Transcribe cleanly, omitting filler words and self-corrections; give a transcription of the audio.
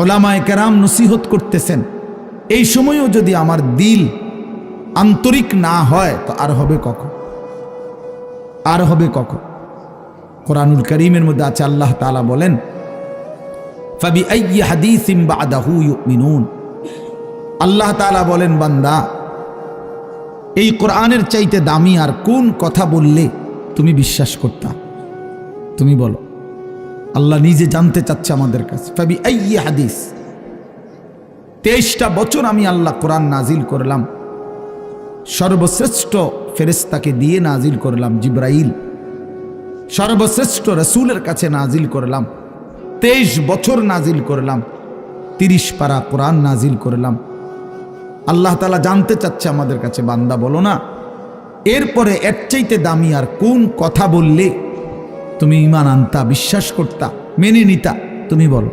ওলামায়ে কেরাম নসিহত করতেছেন, এই সময়ও যদি আমার দিল আন্তরিক না হয় তো আর হবে কখন? আর হবে কখন? কোরআনুল কারীমের মধ্যে আছে, আল্লাহ তাআলা বলেন, ফাবিআইয়ি হাদীসিন বা'দাহু ইউমিনুন। আল্লাহ তাআলা বলেন, বান্দা, এই কোরআনের চাইতে দামি আর কোন কথা বললে তুমি বিশ্বাস করতা? তুমি বলো। আল্লাহ নিজে জানতে চাচ্ছে আমাদের কাছে। ফাবিআইয়ি হাদীস, 23টা বছর আমি আল্লাহ কোরআন নাজিল করলাম, সর্বশ্রেষ্ঠ ফেরেশতাকে দিয়ে নাজিল করলাম, জিবরাইল, সর্বশ্রেষ্ঠ রাসূলের কাছে নাজিল করলাম, 23 বছর নাজিল করলাম, 30 পারা কোরআন নাজিল করলাম। আল্লাহ তাআলা জানতে চাচ্ছে আমাদের কাছে, বান্দা বলো না, এরপরে এর চাইতে দামি আর কোন কথা বললে তুমি ঈমান আনতা, বিশ্বাস করতা, মেনে নিতা? তুমি বলো।